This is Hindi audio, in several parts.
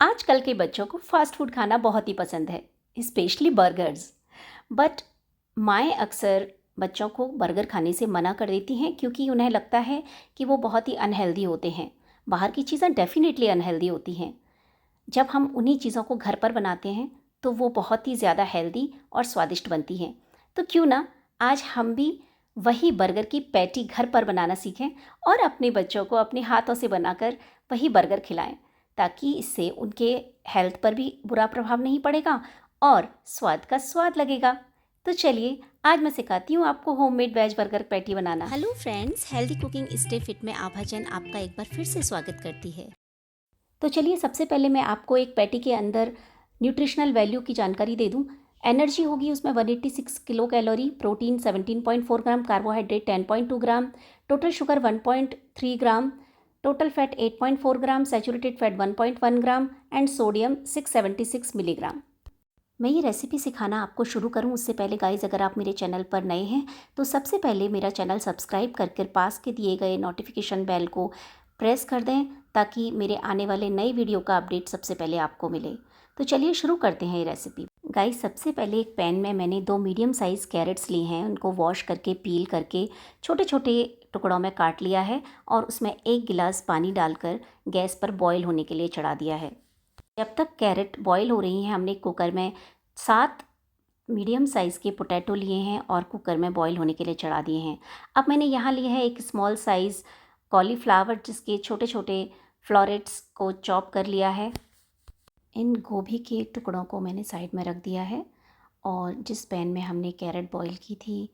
आजकल के बच्चों को फ़ास्ट फ़ूड खाना बहुत ही पसंद है, स्पेशली बर्गर्स। बट माएँ अक्सर बच्चों को बर्गर खाने से मना कर देती हैं क्योंकि उन्हें लगता है कि वो बहुत ही अनहेल्दी होते हैं। बाहर की चीज़ें डेफ़िनेटली अनहेल्दी होती हैं। जब हम उन्हीं चीज़ों को घर पर बनाते हैं, तो वो बहुत ही ज़्यादा हेल्दी और स्वादिष्ट बनती हैं। तो क्यों ना आज हम भी वही बर्गर की पैटी घर पर बनाना सीखें और अपने बच्चों को अपने हाथों से बनाकर वही बर्गर खिलाएँ, ताकि इससे उनके हेल्थ पर भी बुरा प्रभाव नहीं पड़ेगा और स्वाद का स्वाद लगेगा। तो चलिए, आज मैं सिखाती हूँ आपको होममेड वेज बर्गर पैटी बनाना। Hello friends, healthy cooking stay fit में आभा जैन आपका एक बार फिर से स्वागत करती है। तो चलिए, सबसे पहले मैं आपको एक पैटी के अंदर न्यूट्रिशनल वैल्यू की जानकारी दे दूं। एनर्जी होगी उसमें 186 kilo calorie, protein 17.4 gram, carbohydrate 10.2 gram, total sugar 1.3 gram, total fat 8.4 gram, saturated fat 1.1 gram and sodium 676 milligram. मैं ये रेसिपी सिखाना आपको शुरू करूं उससे पहले गाइस, अगर आप मेरे चैनल पर नए हैं तो सबसे पहले मेरा चैनल सब्सक्राइब करके पास के दिए गए नोटिफिकेशन बेल को प्रेस कर दें, ताकि मेरे आने वाले नए वीडियो का अपडेट सबसे पहले आपको मिले। तो चलिए शुरू करते हैं ये रेसिपी। गाइस, सबसे पहले एक पैन में मैंने 2 मीडियम साइज़ कैरेट्स लिए हैं। उनको वॉश करके पील करके छोटे छोटे टुकड़ों में काट लिया है और उसमें 1 गिलास पानी डालकर गैस पर बॉयल होने के लिए चढ़ा दिया है। जब तक कैरेट बॉयल हो रही हैं, हमने कुकर में 7 मीडियम साइज़ के पोटैटो लिए हैं और कुकर में बॉईल होने के लिए चढ़ा दिए हैं। अब मैंने यहाँ लिया है एक स्मॉल साइज़ कॉलीफ्लावर, जिसके छोटे छोटे फ्लोरेट्स को चॉप कर लिया है। इन गोभी के टुकड़ों को मैंने साइड में रख दिया है और जिस पैन में हमने कैरेट बॉईल की थी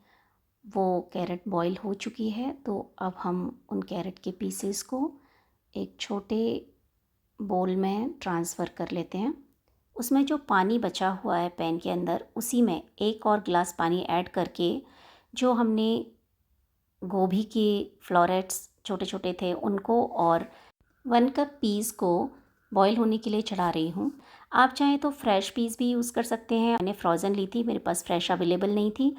वो कैरेट बॉईल हो चुकी है। तो अब हम उन कैरेट के पीसेस को एक छोटे बोल में ट्रांसफ़र कर लेते हैं। उसमें जो पानी बचा हुआ है पैन के अंदर, उसी में एक और गिलास पानी ऐड करके जो हमने गोभी के फ्लोरेट्स छोटे छोटे थे उनको और 1 कप पीस को बॉईल होने के लिए चढ़ा रही हूँ। आप चाहें तो फ्रेश पीस भी यूज़ कर सकते हैं। मैंने फ्रोज़न ली थी, मेरे पास फ्रेश अवेलेबल नहीं थी।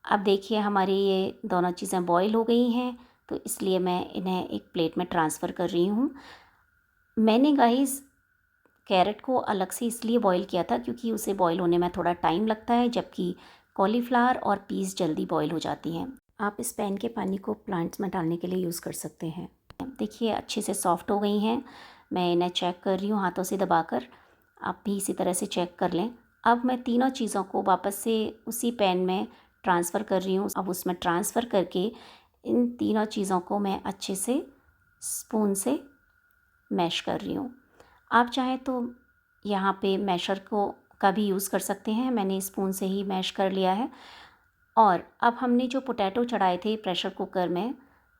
अब देखिए, हमारी ये दोनों चीज़ें बॉईल हो गई हैं, तो इसलिए मैं इन्हें एक प्लेट में ट्रांसफ़र कर रही हूँ। मैंने गाइस कैरेट को अलग से इसलिए बॉईल किया था क्योंकि उसे बॉईल होने में थोड़ा टाइम लगता है, जबकि कॉलीफ्लावर और पीस जल्दी बॉईल हो जाती हैं। आप इस पैन के पानी को प्लांट्स में डालने के लिए यूज़ कर सकते हैं। देखिए, अच्छे से सॉफ्ट हो गई हैं। मैं इन्हें चेक कर रही हूँ हाथों से दबाकर। आप भी इसी तरह से चेक कर लें। अब मैं तीनों चीज़ों को वापस से उसी पैन में ट्रांसफ़र कर रही हूँ। अब उसमें ट्रांसफ़र करके इन तीनों चीज़ों को मैं अच्छे से स्पून से मैश कर रही हूँ। आप चाहें तो यहाँ पे मैशर को का भी यूज़ कर सकते हैं। मैंने स्पून से ही मैश कर लिया है। और अब हमने जो पोटैटो चढ़ाए थे प्रेशर कुकर में,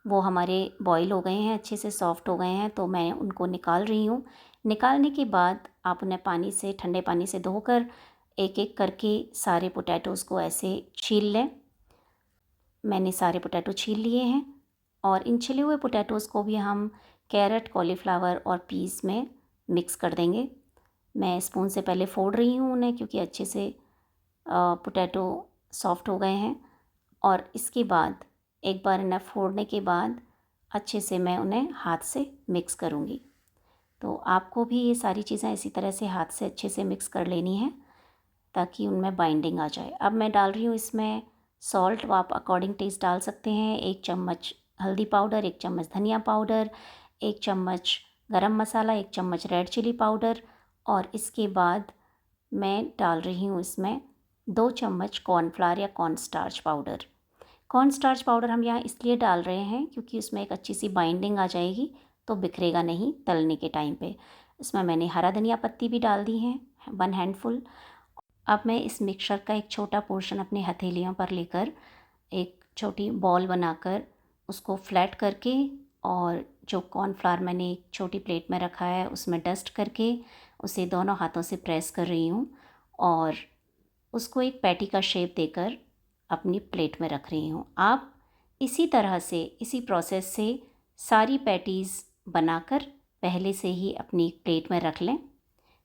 वो हमारे बॉईल हो गए हैं, अच्छे से सॉफ्ट हो गए हैं, तो मैं उनको निकाल रही हूँ। निकालने के बाद आप उन्हें पानी से, ठंडे पानी से धोकर एक एक करके सारे पोटैटोज़ को ऐसे छील लें। मैंने सारे पोटैटो छील लिए हैं और इन छिले हुए पोटैटोज़ को भी हम कैरेट, कॉलीफ्लावर और पीस में मिक्स कर देंगे। मैं स्पून से पहले फोड़ रही हूँ उन्हें क्योंकि अच्छे से पोटैटो सॉफ्ट हो गए हैं। और इसके बाद एक बार इन्हें फोड़ने के बाद अच्छे से मैं उन्हें हाथ से मिक्स करूँगी। तो आपको भी ये सारी चीज़ें इसी तरह से हाथ से अच्छे से मिक्स कर लेनी है ताकि उनमें बाइंडिंग आ जाए। अब मैं डाल रही हूँ इसमें सॉल्ट, वो आप अकॉर्डिंग टेस्ट डाल सकते हैं। 1 चम्मच हल्दी पाउडर, 1 चम्मच धनिया पाउडर, 1 चम्मच गरम मसाला, 1 चम्मच रेड चिली पाउडर और इसके बाद मैं डाल रही हूँ इसमें 2 चम्मच कॉर्नफ्लावर या corn starch powder. Corn starch powder हम यहाँ इसलिए डाल रहे हैं क्योंकि उसमें एक अच्छी सी बाइंडिंग आ जाएगी, तो बिखरेगा नहीं तलने के टाइम पे। इसमें मैंने हरा धनिया पत्ती भी डाल दी है 1 हैंडफुल। अब मैं इस मिक्सचर का एक छोटा पोर्शन अपनी हथेलियों पर लेकर एक छोटी बॉल बनाकर उसको फ्लैट करके और जो कॉर्नफ्लावर मैंने एक छोटी प्लेट में रखा है उसमें डस्ट करके उसे दोनों हाथों से प्रेस कर रही हूँ और उसको एक पैटी का शेप देकर अपनी प्लेट में रख रही हूँ। आप इसी तरह से, इसी प्रोसेस से सारी पैटीज़ बनाकर पहले से ही अपनी प्लेट में रख लें।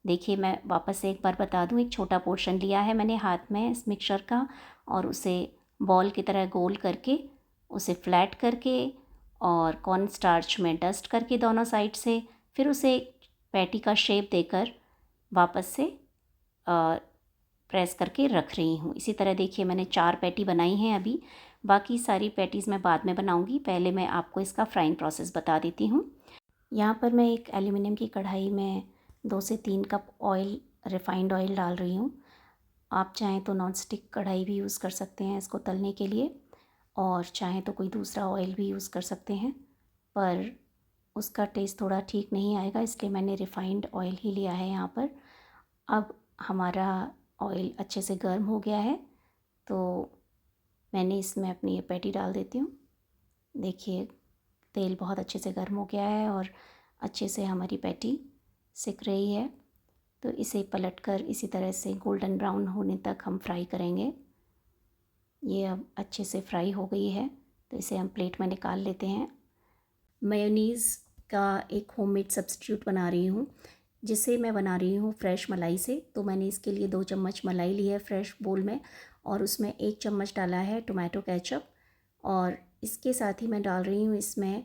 देखिए, मैं वापस से एक बार बता दूं, एक छोटा पोर्शन लिया है मैंने हाथ में इस मिक्सचर का और उसे बॉल की तरह गोल करके उसे फ्लैट करके और कॉर्न स्टार्च में डस्ट करके दोनों साइड से, फिर उसे पैटी का शेप देकर वापस से प्रेस करके रख रही हूँ। इसी तरह देखिए मैंने 4 पैटी बनाई हैं अभी। बाकी सारी पैटीज़ मैं बाद में बनाऊँगी, पहले मैं आपको इसका फ्राइंग प्रोसेस बता देती हूँ। यहाँ पर मैं एक एल्युमिनियम की कढ़ाई में 2 से 3 कप ऑयल, रिफाइंड ऑयल डाल रही हूँ। आप चाहें तो नॉन स्टिक कढ़ाई भी यूज़ कर सकते हैं इसको तलने के लिए, और चाहें तो कोई दूसरा ऑयल भी यूज़ कर सकते हैं, पर उसका टेस्ट थोड़ा ठीक नहीं आएगा, इसलिए मैंने रिफाइंड ऑयल ही लिया है यहाँ पर। अब हमारा ऑयल अच्छे से गर्म हो गया है, तो मैंने इसमें अपनी ये पैटी डाल देती हूँ। देखिए तेल बहुत अच्छे से गर्म हो गया है और अच्छे से हमारी पैटी सिक रही है। तो इसे पलटकर इसी तरह से गोल्डन ब्राउन होने तक हम फ्राई करेंगे। ये अब अच्छे से फ्राई हो गई है, तो इसे हम प्लेट में निकाल लेते हैं। मेयोनीज़ का एक होममेड सब्स्टिट्यूट बना रही हूँ, जिसे मैं बना रही हूँ फ्रेश मलाई से। तो मैंने इसके लिए 2 चम्मच मलाई ली है फ्रेश बोल में, और उसमें 1 चम्मच डाला है टोमेटो केचप, और इसके साथ ही मैं डाल रही हूँ इसमें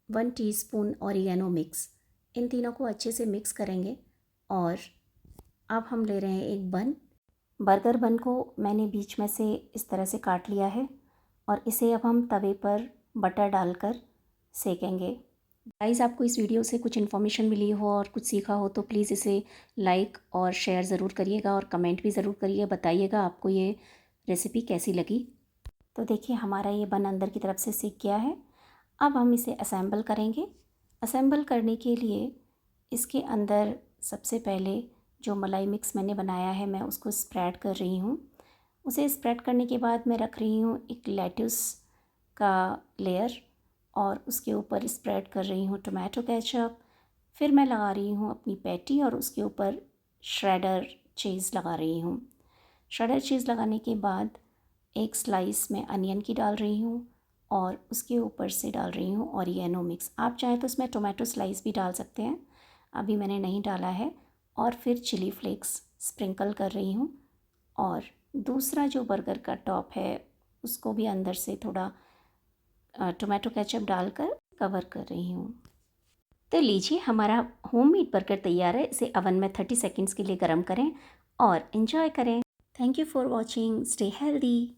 1 टीस्पून ऑरिगेनो मिक्स। इन तीनों को अच्छे से मिक्स करेंगे। और अब हम ले रहे हैं एक बन। बर्गर बन को मैंने बीच में से इस तरह से काट लिया है, और इसे अब हम तवे पर बटर डालकर सेकेंगे। गाइस, आपको इस वीडियो से कुछ इन्फॉर्मेशन मिली हो और कुछ सीखा हो तो प्लीज़ इसे लाइक और शेयर ज़रूर करिएगा, और कमेंट भी ज़रूर करिए, बताइएगा आपको ये रेसिपी कैसी लगी। तो देखिए हमारा ये बन अंदर की तरफ से सीख गया है। अब हम इसे असेंबल करेंगे। असेंबल करने के लिए इसके अंदर सबसे पहले जो मलाई मिक्स मैंने बनाया है मैं उसको स्प्रेड कर रही हूँ। उसे स्प्रेड करने के बाद मैं रख रही हूँ एक लेट्यूस का लेयर, और उसके ऊपर स्प्रेड कर रही हूँ टोमेटो केचप। फिर मैं लगा रही हूँ अपनी पैटी, और उसके ऊपर श्रेडर चीज़ लगा रही हूँ। श्रेडर चीज़ लगाने के बाद एक स्लाइस में अनियन की डाल रही हूँ, और उसके ऊपर से डाल रही हूँ ऑरिगेनो मिक्स। आप चाहें तो इसमें टोमेटो स्लाइस भी डाल सकते हैं, अभी मैंने नहीं डाला है। और फिर चिली फ्लेक्स स्प्रिंकल कर रही हूँ, और दूसरा जो बर्गर का टॉप है उसको भी अंदर से थोड़ा टोमेटो केचप डालकर कवर कर रही हूँ। तो लीजिए हमारा होममेड बर्गर तैयार है। इसे अवन में 30 सेकंड्स के लिए गर्म करें और एंजॉय करें। Thank you for watching. Stay healthy.